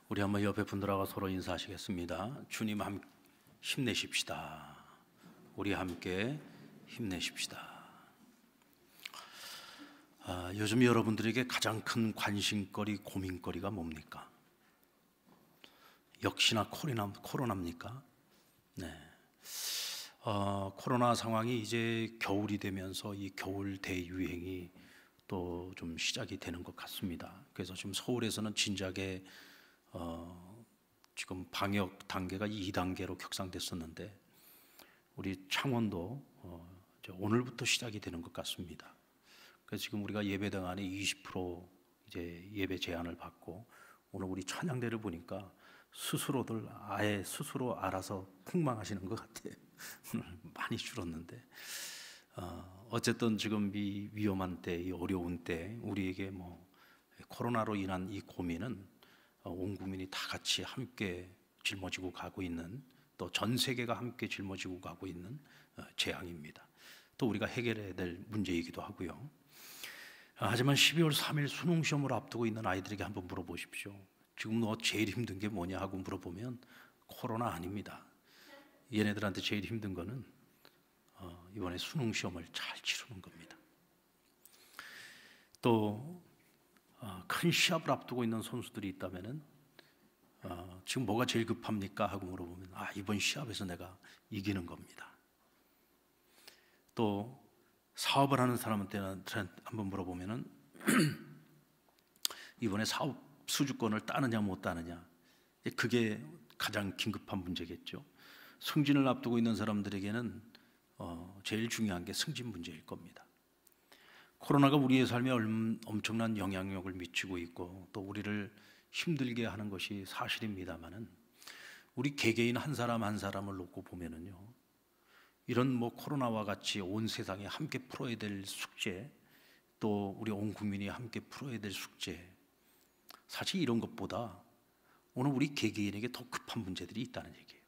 우리 한번 옆에 분들하고 서로 인사하시겠습니다. 주님 힘내십시다. 우리 함께 힘내십시다. 요즘 여러분들에게 가장 큰 관심거리, 고민거리가 뭡니까? 역시나 코로나입니까? 네. 코로나 상황이 이제 겨울이 되면서 이 겨울 대유행이 또 좀 시작이 되는 것 같습니다. 그래서 지금 서울에서는 진작에 지금 방역 단계가 2단계로 격상됐었는데 우리 창원도 오늘부터 시작이 되는 것 같습니다. 그래서 지금 우리가 예배당 안에 20% 이제 예배 제한을 받고 오늘 우리 찬양대를 보니까 스스로들 아예 스스로 알아서 폭망하시는 것 같아요. 많이 줄었는데 어쨌든 지금 이 위험한 때, 이 어려운 때 우리에게 코로나로 인한 이 고민은 온 국민이 다 같이 함께 짊어지고 가고 있는, 또 전 세계가 함께 짊어지고 가고 있는 재앙입니다. 또 우리가 해결해야 될 문제이기도 하고요. 하지만 12월 3일 수능 시험을 앞두고 있는 아이들에게 한번 물어보십시오. 지금 너 제일 힘든 게 뭐냐 하고 물어보면 코로나 아닙니다. 얘네들한테 제일 힘든 거는 이번에 수능 시험을 잘 치르는 겁니다. 또 큰 시합을 앞두고 있는 선수들이 있다면은 지금 뭐가 제일 급합니까 하고 물어보면 이번 시합에서 내가 이기는 겁니다. 또 사업을 하는 사람한테 한번 물어보면은 이번에 사업 수주권을 따느냐 못 따느냐, 그게 가장 긴급한 문제겠죠. 승진을 앞두고 있는 사람들에게는 제일 중요한 게 승진 문제일 겁니다. 코로나가 우리의 삶에 엄청난 영향력을 미치고 있고 또 우리를 힘들게 하는 것이 사실입니다만은 우리 개개인 한 사람 한 사람을 놓고 보면은요, 이런 코로나와 같이 온 세상이 함께 풀어야 될 숙제, 또 우리 온 국민이 함께 풀어야 될 숙제, 사실 이런 것보다 오늘 우리 개개인에게 더 급한 문제들이 있다는 얘기예요.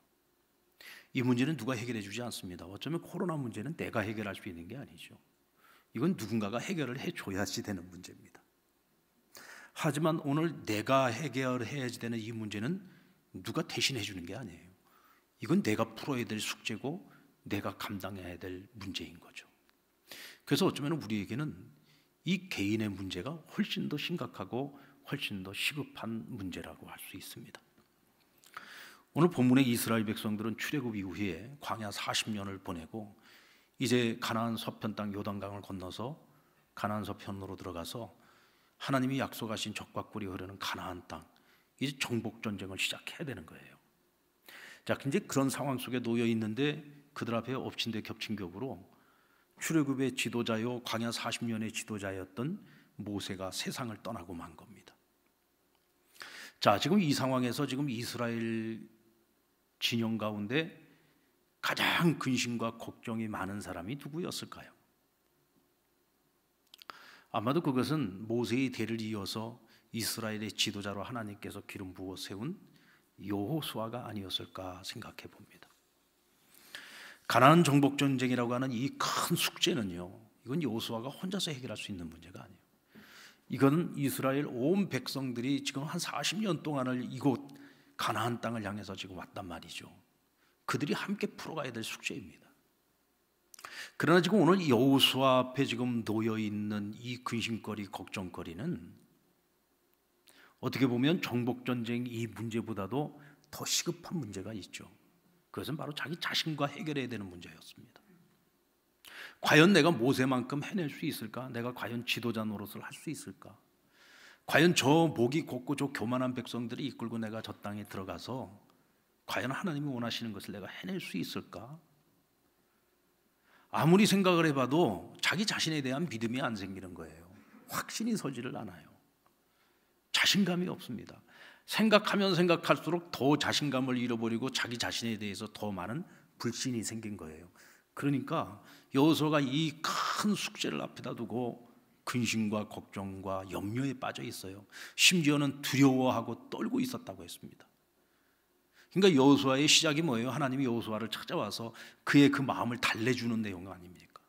이 문제는 누가 해결해 주지 않습니다. 어쩌면 코로나 문제는 내가 해결할 수 있는 게 아니죠. 이건 누군가가 해결을 해줘야지 되는 문제입니다. 하지만 오늘 내가 해결해야지 되는 이 문제는 누가 대신해 주는 게 아니에요. 이건 내가 풀어야 될 숙제고 내가 감당해야 될 문제인 거죠. 그래서 어쩌면 우리에게는 이 개인의 문제가 훨씬 더 심각하고 훨씬 더 시급한 문제라고 할 수 있습니다. 오늘 본문의 이스라엘 백성들은 출애굽 이후에 광야 40년을 보내고 이제 가나안 서편 땅 요단강을 건너서 가나안 서편으로 들어가서 하나님이 약속하신 젖과 꿀이 흐르는 가나안 땅, 이제 정복 전쟁을 시작해야 되는 거예요. 자, 이제 그런 상황 속에 놓여 있는데 그들 앞에 엎친 데 겹친 격으로 출애굽의 지도자요 광야 40년의 지도자였던 모세가 세상을 떠나고 만 겁니다. 자, 지금 이 상황에서 지금 이스라엘 진영 가운데 가장 근심과 걱정이 많은 사람이 누구였을까요? 아마도 그것은 모세의 대를 이어서 이스라엘의 지도자로 하나님께서 기름 부어 세운 여호수아가 아니었을까 생각해 봅니다. 가나안 정복 전쟁이라고 하는 이 큰 숙제는요, 이건 여호수아가 혼자서 해결할 수 있는 문제가 아니에요. 이건 이스라엘 온 백성들이 지금 한 40년 동안을 이곳 가나안 땅을 향해서 지금 왔단 말이죠. 그들이 함께 풀어가야 될 숙제입니다. 그러나 지금 오늘 여호수아 앞에 지금 놓여 있는 이 근심거리, 걱정거리는 어떻게 보면 정복 전쟁 이 문제보다도 더 시급한 문제가 있죠. 그것은 바로 자기 자신과 해결해야 되는 문제였습니다. 과연 내가 모세만큼 해낼 수 있을까? 내가 과연 지도자 노릇을 할 수 있을까? 과연 저 목이 곱고 저 교만한 백성들이 이끌고 내가 저 땅에 들어가서 과연 하나님이 원하시는 것을 내가 해낼 수 있을까? 아무리 생각을 해봐도 자기 자신에 대한 믿음이 안 생기는 거예요. 확신이 서지를 않아요. 자신감이 없습니다. 생각하면 생각할수록 더 자신감을 잃어버리고 자기 자신에 대해서 더 많은 불신이 생긴 거예요. 그러니까 여호수아가 이 큰 숙제를 앞에다 두고 근심과 걱정과 염려에 빠져 있어요. 심지어는 두려워하고 떨고 있었다고 했습니다. 그러니까 여호수아의 시작이 뭐예요? 하나님이 여호수아를 찾아와서 그의 그 마음을 달래주는 내용 아닙니까?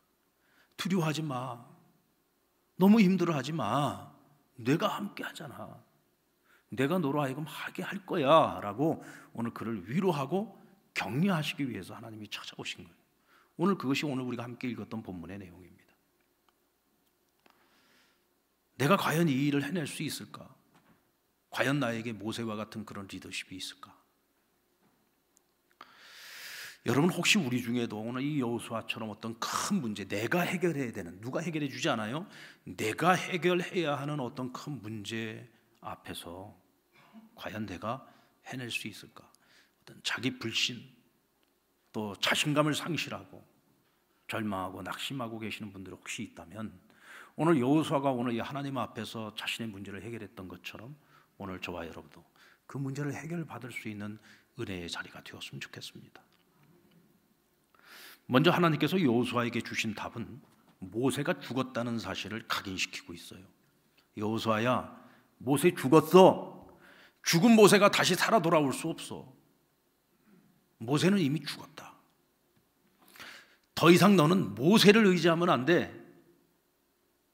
두려워하지 마. 너무 힘들어하지 마. 내가 함께 하잖아. 내가 너로 하여금 하게 할 거야 라고 오늘 그를 위로하고 격려하시기 위해서 하나님이 찾아오신 거예요. 오늘 그것이 오늘 우리가 함께 읽었던 본문의 내용입니다. 내가 과연 이 일을 해낼 수 있을까? 과연 나에게 모세와 같은 그런 리더십이 있을까? 여러분, 혹시 우리 중에도 오늘 이 여호수아처럼 어떤 큰 문제, 내가 해결해야 되는, 누가 해결해 주지 않아요? 내가 해결해야 하는 어떤 큰 문제 앞에서 과연 내가 해낼 수 있을까? 어떤 자기 불신, 또 자신감을 상실하고 절망하고 낙심하고 계시는 분들 혹시 있다면, 오늘 여호수아가 오늘 이 하나님 앞에서 자신의 문제를 해결했던 것처럼 오늘 저와 여러분도 그 문제를 해결받을 수 있는 은혜의 자리가 되었으면 좋겠습니다. 먼저 하나님께서 여호수아에게 주신 답은 모세가 죽었다는 사실을 각인시키고 있어요. 여호수아야, 모세 죽었어. 죽은 모세가 다시 살아 돌아올 수 없어. 모세는 이미 죽었다. 더 이상 너는 모세를 의지하면 안 돼.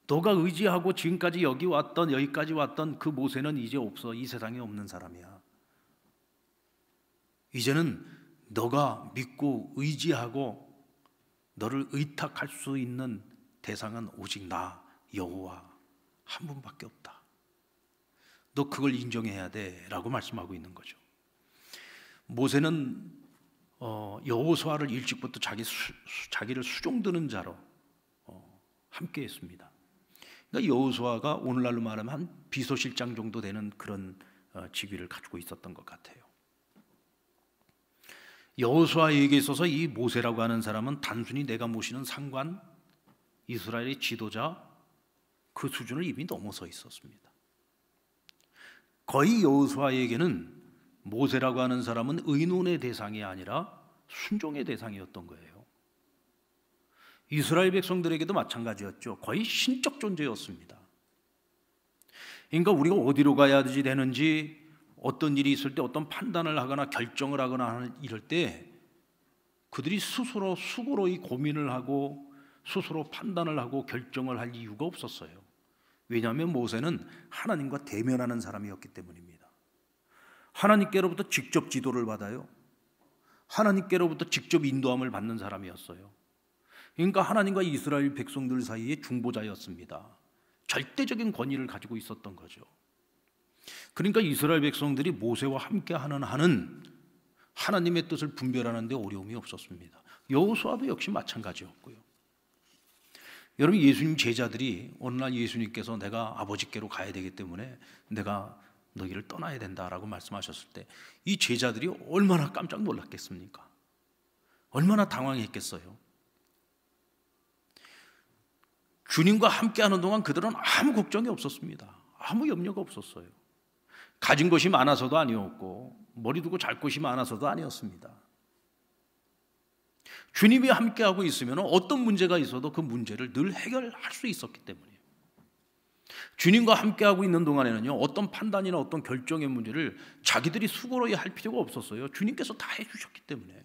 너가 의지하고 지금까지 여기까지 왔던 그 모세는 이제 없어. 이 세상에 없는 사람이야. 이제는 너가 믿고 의지하고 너를 의탁할 수 있는 대상은 오직 나 여호와 한 분밖에 없다. 너 그걸 인정해야 돼 라고 말씀하고 있는 거죠. 모세는 여호수아를 일찍부터 자기를 수종드는 자로 함께 했습니다. 그러니까 여호수아가 오늘날로 말하면 한 비서실장 정도 되는 그런 직위를 가지고 있었던 것 같아요. 여호수아에게 있어서 이 모세라고 하는 사람은 단순히 내가 모시는 상관, 이스라엘의 지도자 그 수준을 이미 넘어서 있었습니다. 거의 여호수아에게는 모세라고 하는 사람은 의논의 대상이 아니라 순종의 대상이었던 거예요. 이스라엘 백성들에게도 마찬가지였죠. 거의 신적 존재였습니다. 그러니까 우리가 어디로 가야 되는지, 어떤 일이 있을 때 어떤 판단을 하거나 결정을 하거나 이럴 때 그들이 스스로 수고로이 고민을 하고 스스로 판단을 하고 결정을 할 이유가 없었어요. 왜냐하면 모세는 하나님과 대면하는 사람이었기 때문입니다. 하나님께로부터 직접 지도를 받아요. 하나님께로부터 직접 인도함을 받는 사람이었어요. 그러니까 하나님과 이스라엘 백성들 사이의 중보자였습니다. 절대적인 권위를 가지고 있었던 거죠. 그러니까 이스라엘 백성들이 모세와 함께 하는 한은 하나님의 뜻을 분별하는 데 어려움이 없었습니다. 여호수아도 역시 마찬가지였고요. 여러분, 예수님 제자들이 어느 날 예수님께서 내가 아버지께로 가야 되기 때문에 내가 너희를 떠나야 된다라고 말씀하셨을 때 이 제자들이 얼마나 깜짝 놀랐겠습니까? 얼마나 당황했겠어요? 주님과 함께하는 동안 그들은 아무 걱정이 없었습니다. 아무 염려가 없었어요. 가진 것이 많아서도 아니었고 머리 두고 잘 곳이 많아서도 아니었습니다. 주님이 함께하고 있으면 어떤 문제가 있어도 그 문제를 늘 해결할 수 있었기 때문이에요. 주님과 함께하고 있는 동안에는요, 어떤 판단이나 어떤 결정의 문제를 자기들이 수고로이 할 필요가 없었어요. 주님께서 다 해주셨기 때문에.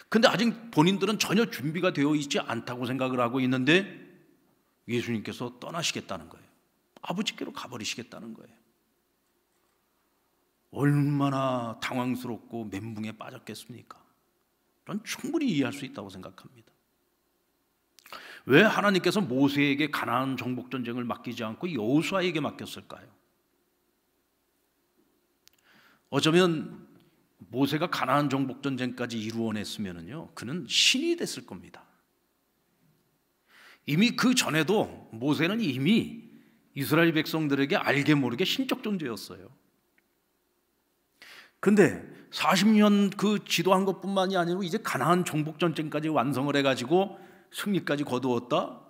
근데 아직 본인들은 전혀 준비가 되어 있지 않다고 생각을 하고 있는데 예수님께서 떠나시겠다는 거예요. 아버지께로 가버리시겠다는 거예요. 얼마나 당황스럽고 멘붕에 빠졌겠습니까? 전 충분히 이해할 수 있다고 생각합니다. 왜 하나님께서 모세에게 가나안 정복 전쟁을 맡기지 않고 여호수아에게 맡겼을까요? 어쩌면 모세가 가나안 정복 전쟁까지 이루어냈으면요, 그는 신이 됐을 겁니다. 이미 그 전에도 모세는 이미 이스라엘 백성들에게 알게 모르게 신적 존재였어요. 근데 40년 그 지도한 것뿐만이 아니고 이제 가나안 정복 전쟁까지 완성을 해가지고 승리까지 거두었다?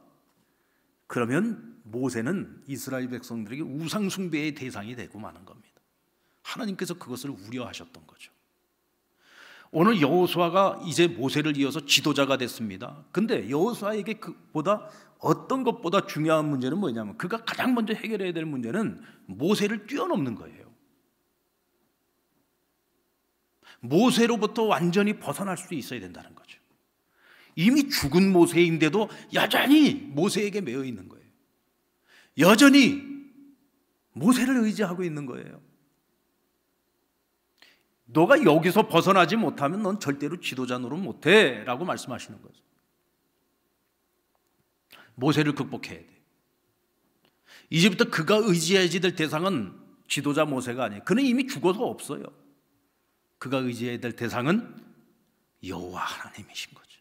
그러면 모세는 이스라엘 백성들에게 우상 숭배의 대상이 되고 마는 겁니다. 하나님께서 그것을 우려하셨던 거죠. 오늘 여호수아가 이제 모세를 이어서 지도자가 됐습니다. 근데 여호수아에게 그보다 어떤 것보다 중요한 문제는 뭐냐면 그가 가장 먼저 해결해야 될 문제는 모세를 뛰어넘는 거예요. 모세로부터 완전히 벗어날 수 있어야 된다는 거죠. 이미 죽은 모세인데도 여전히 모세에게 매여 있는 거예요. 여전히 모세를 의지하고 있는 거예요. 너가 여기서 벗어나지 못하면 넌 절대로 지도자 노릇 못해 라고 말씀하시는 거죠. 모세를 극복해야 돼. 이제부터 그가 의지해야지 될 대상은 지도자 모세가 아니에요. 그는 이미 죽어서 없어요. 그가 의지해야 될 대상은 여호와 하나님이신 거죠.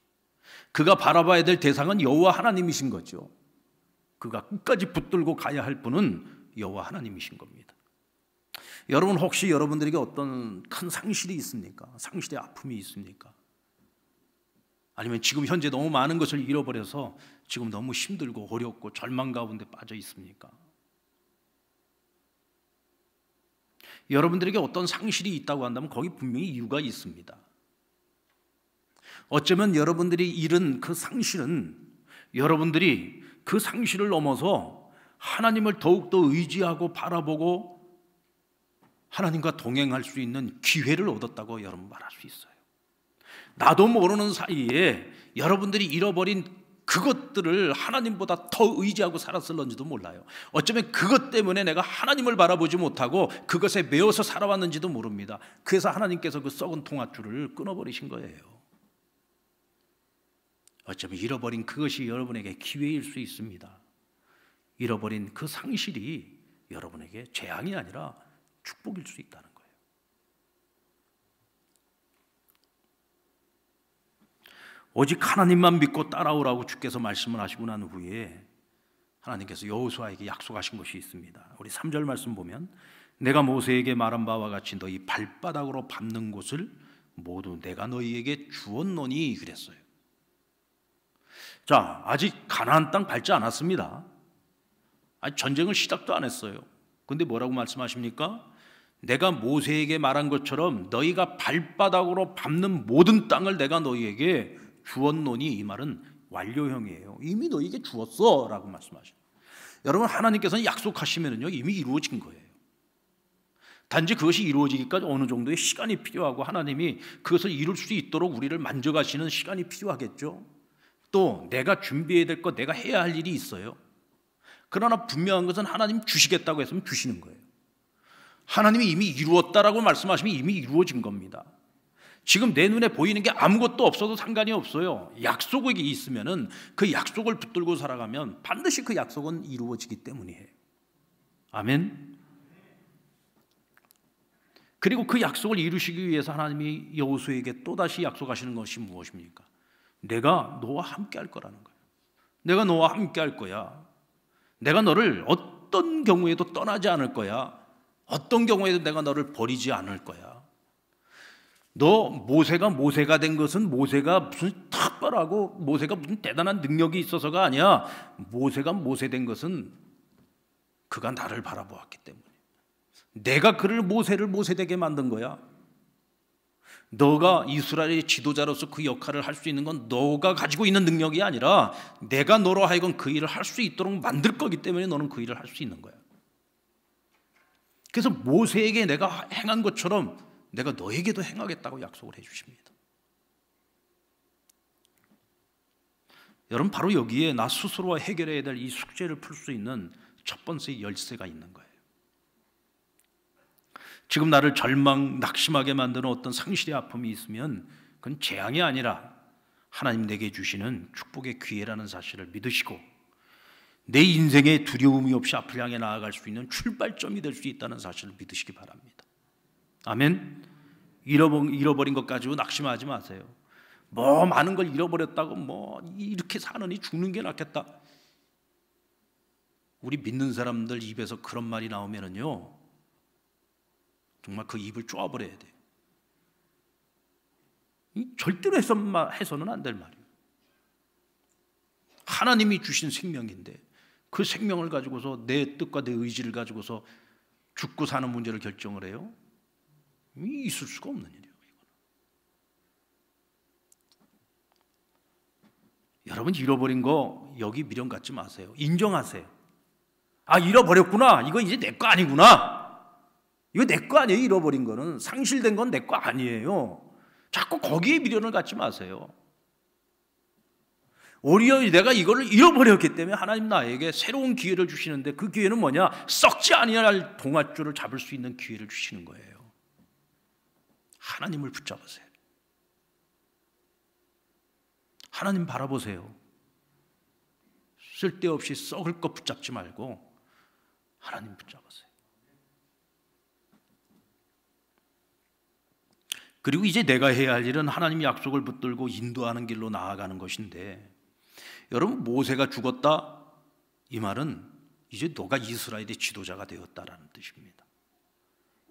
그가 바라봐야 될 대상은 여호와 하나님이신 거죠. 그가 끝까지 붙들고 가야 할 분은 여호와 하나님이신 겁니다. 여러분, 혹시 여러분들에게 어떤 큰 상실이 있습니까? 상실의 아픔이 있습니까? 아니면 지금 현재 너무 많은 것을 잃어버려서 지금 너무 힘들고 어렵고 절망 가운데 빠져 있습니까? 여러분들에게 어떤 상실이 있다고 한다면 거기 분명히 이유가 있습니다. 어쩌면 여러분들이 잃은 그 상실은 여러분들이 그 상실을 넘어서 하나님을 더욱더 의지하고 바라보고 하나님과 동행할 수 있는 기회를 얻었다고 여러분 말할 수 있어요. 나도 모르는 사이에 여러분들이 잃어버린 그것들을 하나님보다 더 의지하고 살았을런지도 몰라요. 어쩌면 그것 때문에 내가 하나님을 바라보지 못하고 그것에 매여서 살아왔는지도 모릅니다. 그래서 하나님께서 그 썩은 통화줄을 끊어버리신 거예요. 어쩌면 잃어버린 그것이 여러분에게 기회일 수 있습니다. 잃어버린 그 상실이 여러분에게 재앙이 아니라 축복일 수 있다는 거예요. 오직 하나님만 믿고 따라오라고 주께서 말씀을 하시고 난 후에 하나님께서 여호수아에게 약속하신 것이 있습니다. 우리 3절 말씀 보면 내가 모세에게 말한 바와 같이 너희 발바닥으로 밟는 곳을 모두 내가 너희에게 주었노니 그랬어요. 자, 아직 가나안 땅 밟지 않았습니다. 아직 전쟁을 시작도 안 했어요. 근데 뭐라고 말씀하십니까? 내가 모세에게 말한 것처럼 너희가 발바닥으로 밟는 모든 땅을 내가 너희에게 주었노니, 이 말은 완료형이에요. 이미 너희에게 주었어 라고 말씀하셔요. 여러분, 하나님께서는 약속하시면요 이미 이루어진 거예요. 단지 그것이 이루어지기까지 어느 정도의 시간이 필요하고 하나님이 그것을 이룰 수 있도록 우리를 만져가시는 시간이 필요하겠죠. 또 내가 준비해야 될 것, 내가 해야 할 일이 있어요. 그러나 분명한 것은 하나님 주시겠다고 했으면 주시는 거예요. 하나님이 이미 이루었다라고 말씀하시면 이미 이루어진 겁니다. 지금 내 눈에 보이는 게 아무것도 없어도 상관이 없어요. 약속이 있으면은 그 약속을 붙들고 살아가면 반드시 그 약속은 이루어지기 때문이에요. 아멘. 그리고 그 약속을 이루시기 위해서 하나님이 여호수아에게 또다시 약속하시는 것이 무엇입니까? 내가 너와 함께 할 거라는 거예요. 내가 너와 함께 할 거야. 내가 너를 어떤 경우에도 떠나지 않을 거야. 어떤 경우에도 내가 너를 버리지 않을 거야. 너 모세가 된 것은 모세가 무슨 특별하고 모세가 무슨 대단한 능력이 있어서가 아니야. 모세가 모세 된 것은 그가 나를 바라보았기 때문에. 내가 그를 모세를 모세되게 만든 거야. 너가 이스라엘의 지도자로서 그 역할을 할 수 있는 건 너가 가지고 있는 능력이 아니라 내가 너로 하여금 그 일을 할 수 있도록 만들 거기 때문에 너는 그 일을 할 수 있는 거야. 그래서 모세에게 내가 행한 것처럼 내가 너에게도 행하겠다고 약속을 해 주십니다. 여러분, 바로 여기에 나 스스로가 해결해야 될 이 숙제를 풀 수 있는 첫 번째 열쇠가 있는 거예요. 지금 나를 낙심하게 만드는 어떤 상실의 아픔이 있으면 그건 재앙이 아니라 하나님 내게 주시는 축복의 기회라는 사실을 믿으시고 내 인생에 두려움이 없이 앞을 향해 나아갈 수 있는 출발점이 될 수 있다는 사실을 믿으시기 바랍니다. 아멘. 잃어버린 것 가지고 낙심하지 마세요. 뭐 많은 걸 잃어버렸다고 뭐 이렇게 사느니 죽는 게 낫겠다. 우리 믿는 사람들 입에서 그런 말이 나오면은요 정말 그 입을 쪼아버려야 돼요. 절대로 해서는 안 될 말이에요. 하나님이 주신 생명인데 그 생명을 가지고서 내 뜻과 내 의지를 가지고서 죽고 사는 문제를 결정을 해요? 있을 수가 없는 일이에요. 여러분, 잃어버린 거 여기 미련 갖지 마세요. 인정하세요. 아, 잃어버렸구나. 이거 이제 내 거 아니구나. 이거 내 거 아니에요. 잃어버린 거는 상실된 건 내 거 아니에요. 자꾸 거기에 미련을 갖지 마세요. 오히려 내가 이거를 잃어버렸기 때문에 하나님 나에게 새로운 기회를 주시는데, 그 기회는 뭐냐? 썩지 아니할 동아줄을 잡을 수 있는 기회를 주시는 거예요. 하나님을 붙잡으세요. 하나님 바라보세요. 쓸데없이 썩을 것 붙잡지 말고 하나님 붙잡으세요. 그리고 이제 내가 해야 할 일은 하나님의 약속을 붙들고 인도하는 길로 나아가는 것인데, 여러분, 모세가 죽었다, 이 말은 이제 너가 이스라엘의 지도자가 되었다라는 뜻입니다.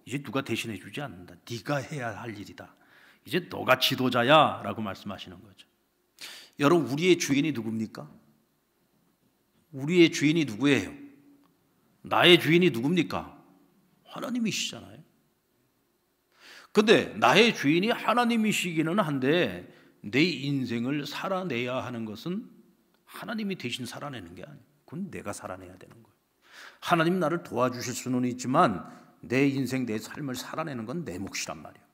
이제 누가 대신해 주지 않는다. 네가 해야 할 일이다. 이제 너가 지도자야 라고 말씀하시는 거죠. 여러분, 우리의 주인이 누굽니까? 우리의 주인이 누구예요? 나의 주인이 누굽니까? 하나님이시잖아요. 근데 나의 주인이 하나님이시기는 한데, 내 인생을 살아내야 하는 것은 하나님이 대신 살아내는 게 아니에요. 그건 내가 살아내야 되는 거예요. 하나님 나를 도와주실 수는 있지만 내 인생, 내 삶을 살아내는 건 내 몫이란 말이에요.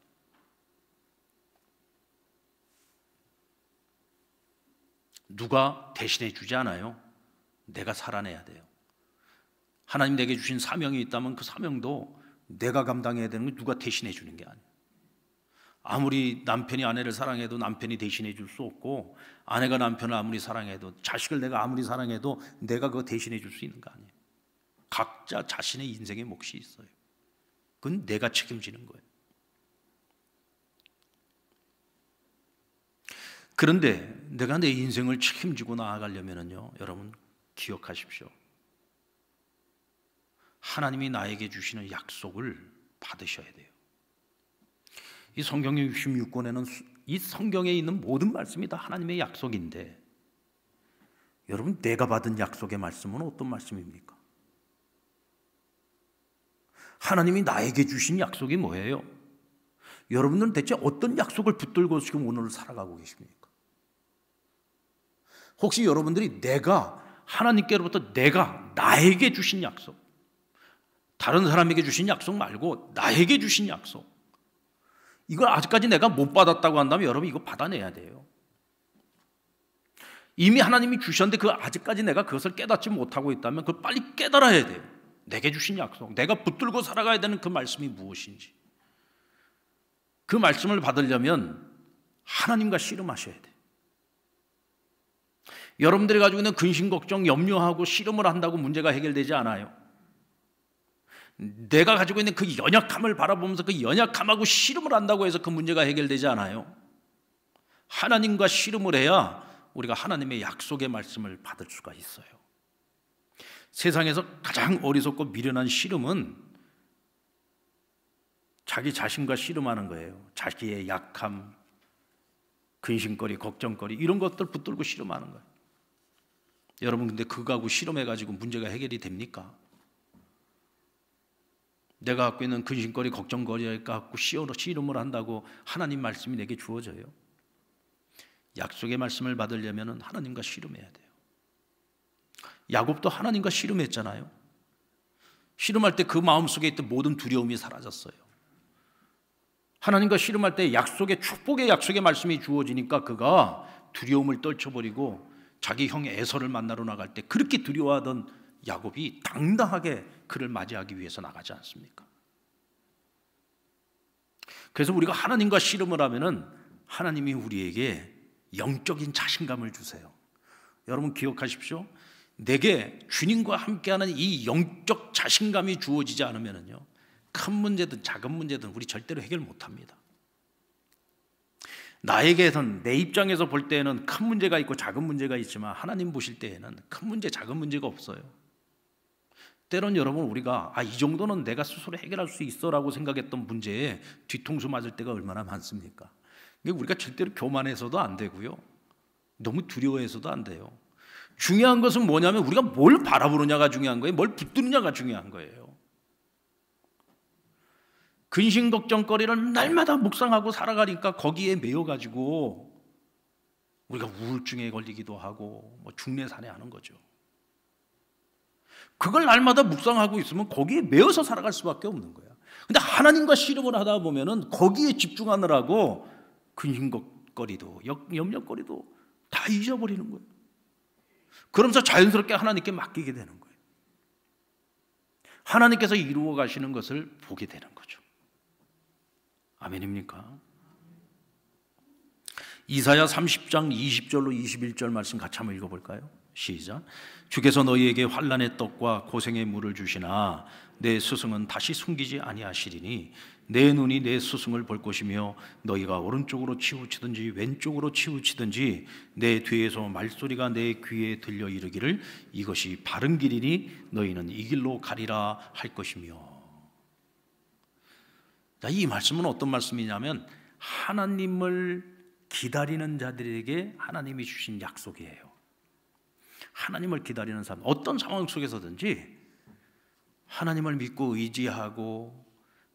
누가 대신해 주지 않아요. 내가 살아내야 돼요. 하나님 내게 주신 사명이 있다면 그 사명도 내가 감당해야 되는 거, 누가 대신해 주는 게 아니에요. 아무리 남편이 아내를 사랑해도 남편이 대신해 줄 수 없고, 아내가 남편을 아무리 사랑해도, 자식을 내가 아무리 사랑해도 내가 그거 대신해 줄 수 있는 거 아니에요. 각자 자신의 인생의 몫이 있어요. 그건 내가 책임지는 거예요. 그런데 내가 내 인생을 책임지고 나아가려면요, 여러분 기억하십시오. 하나님이 나에게 주시는 약속을 받으셔야 돼요. 이 성경의 66권에는 이 성경에 있는 모든 말씀이 다 하나님의 약속인데, 여러분, 내가 받은 약속의 말씀은 어떤 말씀입니까? 하나님이 나에게 주신 약속이 뭐예요? 여러분들은 대체 어떤 약속을 붙들고 지금 오늘을 살아가고 계십니까? 혹시 여러분들이 하나님께로부터 나에게 주신 약속, 다른 사람에게 주신 약속 말고 나에게 주신 약속, 이걸 아직까지 내가 못 받았다고 한다면 여러분 이거 받아내야 돼요. 이미 하나님이 주셨는데 아직까지 내가 그것을 깨닫지 못하고 있다면 그걸 빨리 깨달아야 돼요. 내게 주신 약속, 내가 붙들고 살아가야 되는 그 말씀이 무엇인지, 그 말씀을 받으려면 하나님과 씨름하셔야 돼요. 여러분들이 가지고 있는 근심, 걱정, 염려하고 씨름을 한다고 문제가 해결되지 않아요. 내가 가지고 있는 그 연약함을 바라보면서 그 연약함하고 씨름을 한다고 해서 그 문제가 해결되지 않아요. 하나님과 씨름을 해야 우리가 하나님의 약속의 말씀을 받을 수가 있어요. 세상에서 가장 어리석고 미련한 씨름은 자기 자신과 씨름하는 거예요. 자기의 약함, 근심거리, 걱정거리, 이런 것들 붙들고 씨름하는 거예요. 여러분, 근데 그거하고 씨름해가지고 문제가 해결이 됩니까? 내가 갖고 있는 근심거리, 걱정거리 갖고 씨름을 한다고 하나님 말씀이 내게 주어져요? 약속의 말씀을 받으려면 하나님과 씨름해야 돼요. 야곱도 하나님과 씨름했잖아요. 씨름할 때 그 마음속에 있던 모든 두려움이 사라졌어요. 하나님과 씨름할 때 축복의 약속의 말씀이 주어지니까 그가 두려움을 떨쳐버리고 자기 형 에서를 만나러 나갈 때 그렇게 두려워하던 야곱이 당당하게 그를 맞이하기 위해서 나가지 않습니까? 그래서 우리가 하나님과 씨름을 하면은 하나님이 우리에게 영적인 자신감을 주세요. 여러분 기억하십시오. 내게 주님과 함께하는 이 영적 자신감이 주어지지 않으면요, 큰 문제든 작은 문제든 우리 절대로 해결 못합니다. 나에게선, 내 입장에서 볼 때에는 큰 문제가 있고 작은 문제가 있지만 하나님 보실 때에는 큰 문제, 작은 문제가 없어요. 때론 여러분 우리가 이 정도는 내가 스스로 해결할 수 있어라고 생각했던 문제에 뒤통수 맞을 때가 얼마나 많습니까? 우리가 절대로 교만해서도 안 되고요, 너무 두려워해서도 안 돼요. 중요한 것은 뭐냐면 우리가 뭘 바라보느냐가 중요한 거예요. 뭘 붙드느냐가 중요한 거예요. 근심 걱정거리를 날마다 묵상하고 살아가니까 거기에 매여가지고 우리가 우울증에 걸리기도 하고 중내산해하는 거죠. 그걸 날마다 묵상하고 있으면 거기에 매여서 살아갈 수밖에 없는 거야. 근데 하나님과 씨름을 하다 보면은 거기에 집중하느라고 근심거리도 염려거리도 다 잊어버리는 거예요. 그러면서 자연스럽게 하나님께 맡기게 되는 거예요. 하나님께서 이루어 가시는 것을 보게 되는 거죠. 아멘입니까? 이사야 30장 20절로 21절 말씀 같이 한번 읽어볼까요? 시작. 주께서 너희에게 환난의 떡과 고생의 물을 주시나 내 스승은 다시 숨기지 아니하시리니 내 눈이 내 스승을 볼 것이며 너희가 오른쪽으로 치우치든지 왼쪽으로 치우치든지 내 뒤에서 말소리가 내 귀에 들려 이르기를 이것이 바른 길이니 너희는 이 길로 가리라 할 것이며. 자, 이 말씀은 어떤 말씀이냐면 하나님을 기다리는 자들에게 하나님이 주신 약속이에요. 하나님을 기다리는 사람, 어떤 상황 속에서든지 하나님을 믿고 의지하고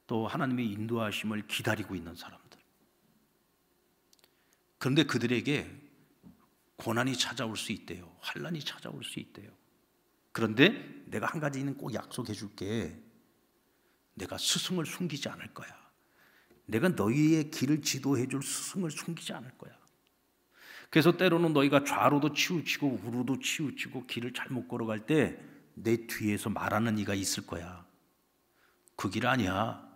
또 하나님의 인도하심을 기다리고 있는 사람들. 그런데 그들에게 고난이 찾아올 수 있대요. 환난이 찾아올 수 있대요. 그런데 내가 한 가지는 꼭 약속해 줄게. 내가 스승을 숨기지 않을 거야. 내가 너희의 길을 지도해 줄 스승을 숨기지 않을 거야. 그래서 때로는 너희가 좌로도 치우치고 우로도 치우치고 길을 잘못 걸어갈 때 내 뒤에서 말하는 이가 있을 거야. 그 길 아니야.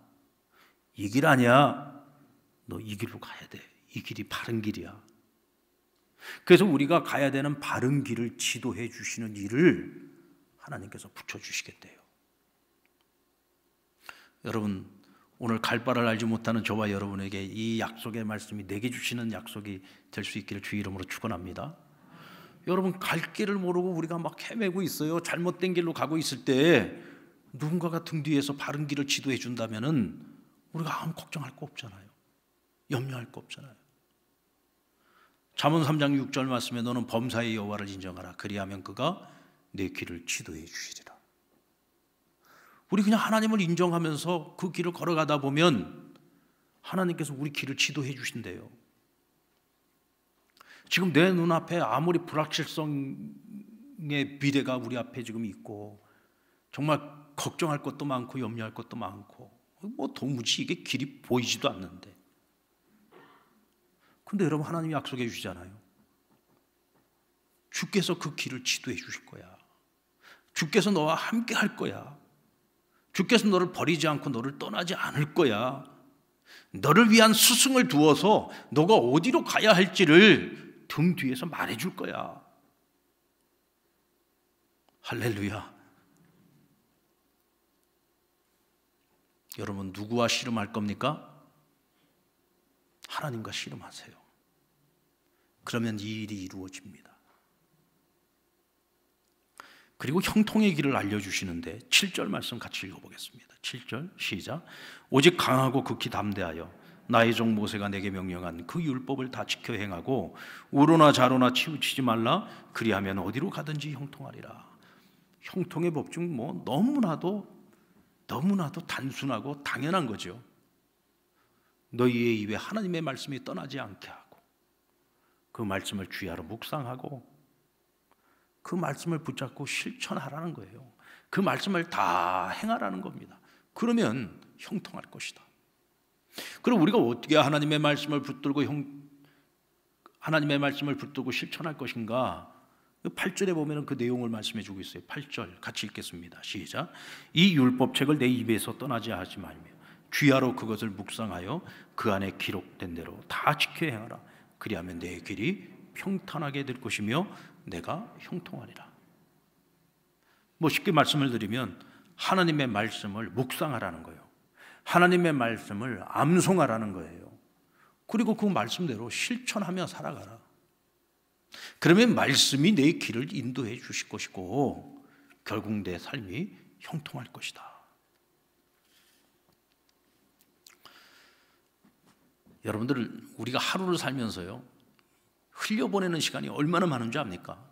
이 길 아니야. 너 이 길로 가야 돼. 이 길이 바른 길이야. 그래서 우리가 가야 되는 바른 길을 지도해 주시는 일을 하나님께서 붙여주시겠대요. 여러분, 오늘 갈 바를 알지 못하는 저와 여러분에게 이 약속의 말씀이 내게 주시는 약속이 될 수 있기를 주의 이름으로 축원합니다. 여러분, 갈 길을 모르고 우리가 막 헤매고 있어요. 잘못된 길로 가고 있을 때 누군가가 등 뒤에서 바른 길을 지도해 준다면은 우리가 아무 걱정할 거 없잖아요. 염려할 거 없잖아요. 잠언 3장 6절 말씀에 너는 범사의 여호와를 인정하라. 그리하면 그가 내 길을 지도해 주시리라. 우리 그냥 하나님을 인정하면서 그 길을 걸어가다 보면 하나님께서 우리 길을 지도해 주신대요. 지금 내 눈앞에 아무리 불확실성의 미래가 우리 앞에 지금 있고 정말 걱정할 것도 많고 염려할 것도 많고 뭐 도무지 이게 길이 보이지도 않는데, 근데 여러분, 하나님이 약속해 주시잖아요. 주께서 그 길을 지도해 주실 거야. 주께서 너와 함께 할 거야. 주께서 너를 버리지 않고 너를 떠나지 않을 거야. 너를 위한 스승을 두어서 너가 어디로 가야 할지를 등 뒤에서 말해줄 거야. 할렐루야. 여러분, 누구와 씨름할 겁니까? 하나님과 씨름하세요. 그러면 이 일이 이루어집니다. 그리고 형통의 길을 알려주시는데 7절 말씀 같이 읽어보겠습니다. 7절 시작. 오직 강하고 극히 담대하여 나의 종 모세가 내게 명령한 그 율법을 다 지켜 행하고 우로나 좌로나 치우치지 말라. 그리하면 어디로 가든지 형통하리라. 형통의 법칙 뭐 너무나도 단순하고 당연한 거죠. 너희의 입에 하나님의 말씀이 떠나지 않게 하고 그 말씀을 주야로 묵상하고 그 말씀을 붙잡고 실천하라는 거예요. 그 말씀을 다 행하라는 겁니다. 그러면 형통할 것이다. 그럼 우리가 어떻게 하나님의 말씀을 붙들고 실천할 것인가? 8절에 보면 그 내용을 말씀해 주고 있어요. 8절 같이 읽겠습니다. 시작. 이 율법책을 내 입에서 떠나지 하지 말며 주야로 그것을 묵상하여 그 안에 기록된 대로 다 지켜 행하라. 그리하면 내 길이 평탄하게 될 것이며 내가 형통하리라. 뭐 쉽게 말씀을 드리면 하나님의 말씀을 묵상하라는 거예요. 하나님의 말씀을 암송하라는 거예요. 그리고 그 말씀대로 실천하며 살아가라. 그러면 말씀이 내 길을 인도해 주실 것이고 결국 내 삶이 형통할 것이다. 여러분들, 우리가 하루를 살면서요 흘려보내는 시간이 얼마나 많은 줄 압니까?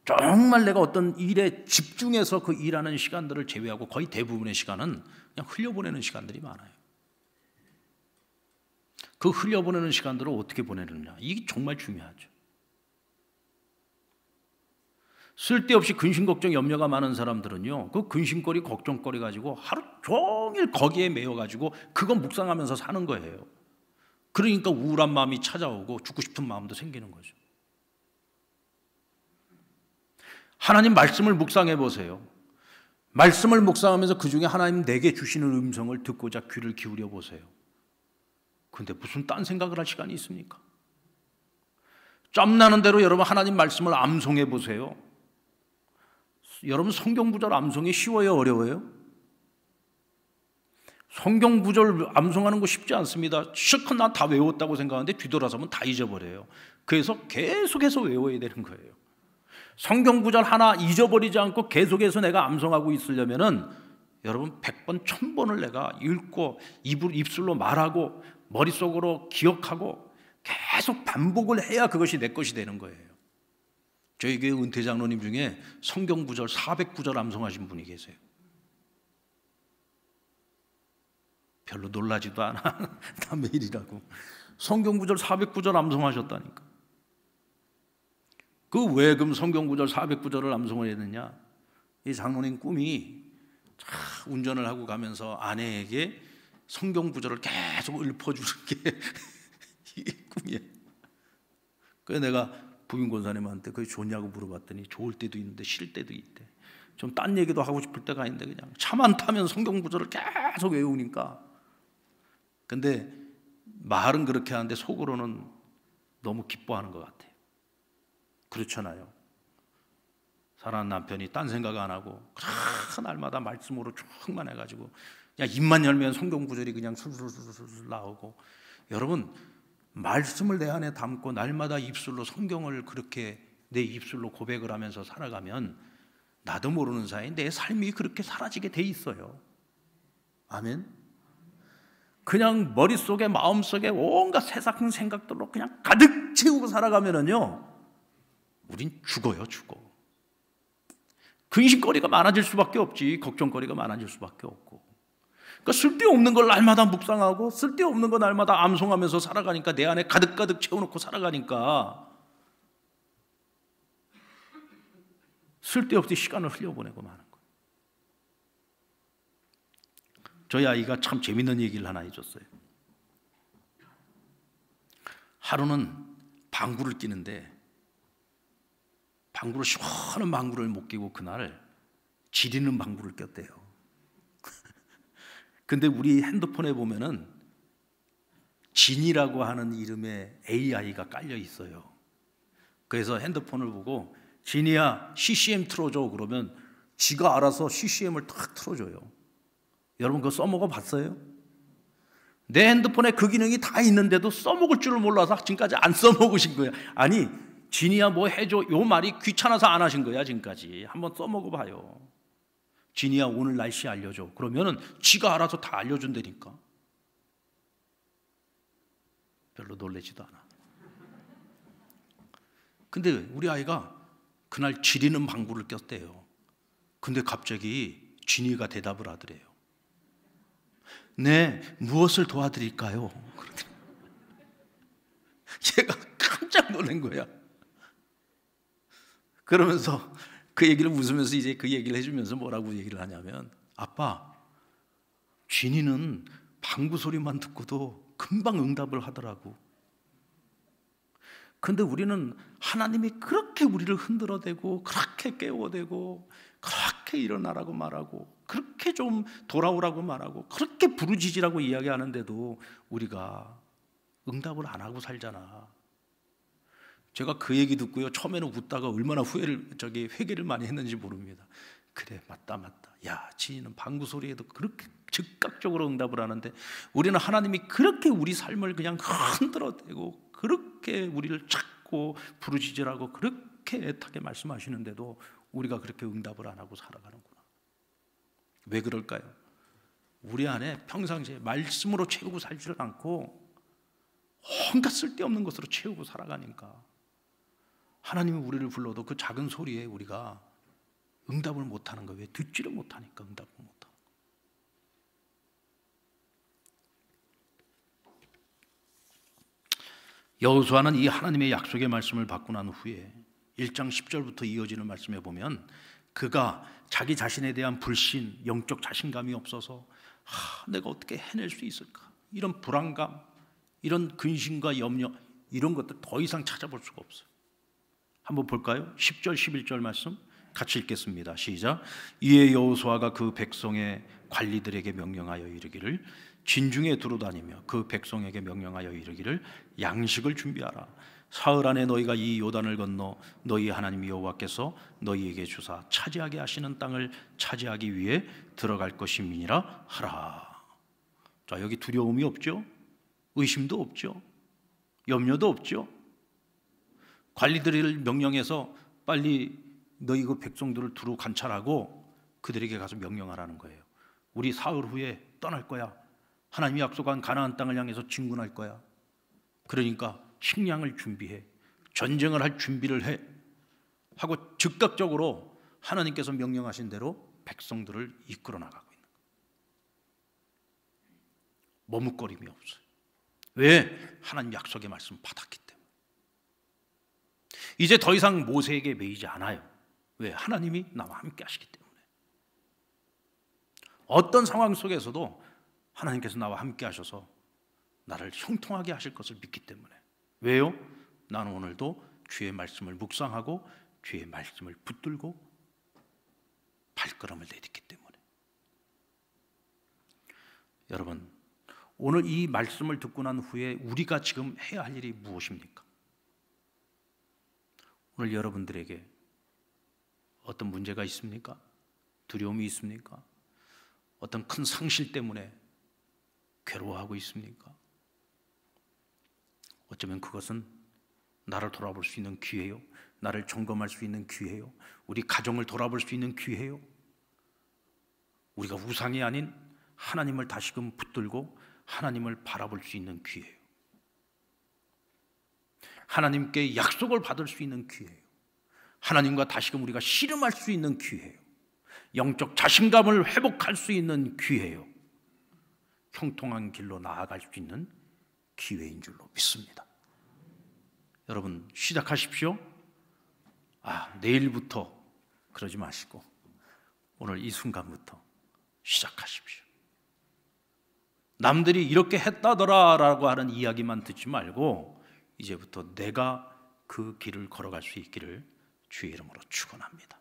정말 내가 어떤 일에 집중해서 그 일하는 시간들을 제외하고 거의 대부분의 시간은 그냥 흘려보내는 시간들이 많아요. 그 흘려보내는 시간들을 어떻게 보내느냐, 이게 정말 중요하죠. 쓸데없이 근심 걱정 염려가 많은 사람들은요 그 근심거리 걱정거리 가지고 하루 종일 거기에 매여가지고 그거 묵상하면서 사는 거예요. 그러니까 우울한 마음이 찾아오고 죽고 싶은 마음도 생기는 거죠. 하나님 말씀을 묵상해 보세요. 말씀을 묵상하면서 그 중에 하나님 내게 주시는 음성을 듣고자 귀를 기울여 보세요. 근데 무슨 딴 생각을 할 시간이 있습니까? 짬나는 대로 여러분 하나님 말씀을 암송해 보세요. 여러분 성경 구절 암송이 쉬워요, 어려워요? 성경 구절 암송하는 거 쉽지 않습니다. 실컷 난 다 외웠다고 생각하는데 뒤돌아서면 다 잊어버려요. 그래서 계속해서 외워야 되는 거예요. 성경 구절 하나 잊어버리지 않고 계속해서 내가 암송하고 있으려면은 여러분 100번, 1000번을 내가 읽고 입술로 말하고 머릿속으로 기억하고 계속 반복을 해야 그것이 내 것이 되는 거예요. 저희 교회 은퇴 장로님 중에 성경 구절 400구절 암송하신 분이 계세요. 별로 놀라지도 않아. 다 매일이라고. 성경 구절 400구절 암송하셨다니까. 그 왜 그럼 성경 구절 400구절을 암송을 했느냐? 이 장로님 꿈이 운전을 하고 가면서 아내에게 성경 구절을 계속 읊어주는 게 이 꿈이에요. 그래서 내가 부인 권사님한테 그게 좋냐고 물어봤더니 좋을 때도 있는데 싫을 때도 있대. 좀 딴 얘기도 하고 싶을 때가 있는데 그냥 차만 타면 성경 구절을 계속 외우니까. 근데 말은 그렇게 하는데 속으로는 너무 기뻐하는 것 같아요. 그렇잖아요. 사랑하는 남편이 딴 생각 안 하고 날마다 말씀으로 충만 해가지고 그냥 입만 열면 성경 구절이 그냥 술술술술 나오고. 여러분 말씀을 내 안에 담고 날마다 입술로 성경을 그렇게 내 입술로 고백을 하면서 살아가면 나도 모르는 사이에 내 삶이 그렇게 사라지게 돼 있어요. 아멘. 그냥 머릿속에 마음속에 온갖 세상 생각들로 그냥 가득 채우고 살아가면은요 우린 죽어요. 죽어. 근심거리가 많아질 수밖에 없지. 걱정거리가 많아질 수밖에 없고. 그러니까 쓸데없는 걸 날마다 묵상하고 쓸데없는 거 날마다 암송하면서 살아가니까 내 안에 가득가득 채워놓고 살아가니까 쓸데없이 시간을 흘려보내고 마는 거예요. 저희 아이가 참 재밌는 얘기를 하나 해줬어요. 하루는 방구를 끼는데 방구를 시원한 방구를 못 끼고 그날 지리는 방구를 꼈대요. 근데 우리 핸드폰에 보면은 진이라고 하는 이름의 AI가 깔려 있어요. 그래서 핸드폰을 보고 진이야 CCM 틀어줘 그러면 지가 알아서 CCM을 탁 틀어줘요. 여러분 그거 써먹어 봤어요? 내 핸드폰에 그 기능이 다 있는데도 써먹을 줄을 몰라서 지금까지 안 써먹으신 거예요. 아니 진이야 뭐 해줘 요 말이 귀찮아서 안 하신 거야. 지금까지 한번 써먹어 봐요. 진이야 오늘 날씨 알려줘 그러면은 지가 알아서 다 알려준다니까. 별로 놀라지도 않아. 근데 우리 아이가 그날 지리는 방구를 꼈대요. 근데 갑자기 진이가 대답을 하더래요. 네, 무엇을 도와드릴까요? 얘가 깜짝 놀란 거야. 그러면서 그 얘기를 웃으면서 이제 그 얘기를 해주면서 뭐라고 얘기를 하냐면 아빠, 진이는 방구 소리만 듣고도 금방 응답을 하더라고. 근데 우리는 하나님이 그렇게 우리를 흔들어대고 그렇게 깨워대고 그렇게 일어나라고 말하고 그렇게 좀 돌아오라고 말하고 그렇게 부르짖으라고 이야기하는데도 우리가 응답을 안 하고 살잖아. 제가 그 얘기 듣고요 처음에는 웃다가 얼마나 회개를 많이 했는지 모릅니다. 그래 맞다. 야 진이는 방구 소리에도 그렇게 즉각적으로 응답을 하는데 우리는 하나님이 그렇게 우리 삶을 그냥 흔들어대고 그렇게 우리를 찾고 부르짖으라고 그렇게 애타게 말씀하시는데도 우리가 그렇게 응답을 안 하고 살아가는구나. 왜 그럴까요? 우리 안에 평상시에 말씀으로 채우고 살지를 않고 온갖 쓸데없는 것으로 채우고 살아가니까 하나님이 우리를 불러도 그 작은 소리에 우리가 응답을 못하는 거예요. 왜? 듣지를 못하니까 응답을 못하는 거예요. 여호수아는 이 하나님의 약속의 말씀을 받고 난 후에 1장 10절부터 이어지는 말씀에 보면 그가 자기 자신에 대한 불신, 영적 자신감이 없어서 내가 어떻게 해낼 수 있을까? 이런 불안감, 이런 근심과 염려 이런 것들 더 이상 찾아볼 수가 없어요. 한번 볼까요? 10절, 11절 말씀 같이 읽겠습니다. 시작. 이에 여호수아가 그 백성의 관리들에게 명령하여 이르기를 진중에 두루다니며 그 백성에게 명령하여 이르기를 양식을 준비하라. 사흘 안에 너희가 이 요단을 건너 너희 하나님 여호와께서 너희에게 주사 차지하게 하시는 땅을 차지하기 위해 들어갈 것임이니라 하라. 자, 여기 두려움이 없죠? 의심도 없죠? 염려도 없죠? 관리들을 명령해서 빨리 너희 그 백성들을 두루 관찰하고 그들에게 가서 명령하라는 거예요. 우리 사흘 후에 떠날 거야. 하나님이 약속한 가나안 땅을 향해서 진군할 거야. 그러니까 식량을 준비해, 전쟁을 할 준비를 해 하고 즉각적으로 하나님께서 명령하신 대로 백성들을 이끌어 나가고 있는 거예요. 머뭇거림이 없어요. 왜? 하나님 약속의 말씀 받았기 때문에. 이제 더 이상 모세에게 매이지 않아요. 왜? 하나님이 나와 함께 하시기 때문에. 어떤 상황 속에서도 하나님께서 나와 함께 하셔서 나를 형통하게 하실 것을 믿기 때문에. 왜요? 나는 오늘도 주의 말씀을 묵상하고 주의 말씀을 붙들고 발걸음을 내딛기 때문에. 여러분, 오늘 이 말씀을 듣고 난 후에 우리가 지금 해야 할 일이 무엇입니까? 오늘 여러분들에게 어떤 문제가 있습니까? 두려움이 있습니까? 어떤 큰 상실 때문에 괴로워하고 있습니까? 어쩌면 그것은 나를 돌아볼 수 있는 기회요, 나를 점검할 수 있는 기회요, 우리 가정을 돌아볼 수 있는 기회요, 우리가 우상이 아닌 하나님을 다시금 붙들고 하나님을 바라볼 수 있는 기회요, 하나님께 약속을 받을 수 있는 기회요, 하나님과 다시금 우리가 씨름할 수 있는 기회요, 영적 자신감을 회복할 수 있는 기회요, 형통한 길로 나아갈 수 있는 기회인 줄로 믿습니다. 여러분, 시작하십시오. 내일부터 그러지 마시고 오늘 이 순간부터 시작하십시오. 남들이 이렇게 했다더라 라고 하는 이야기만 듣지 말고 이제부터 내가 그 길을 걸어갈 수 있기를 주의 이름으로 축원합니다.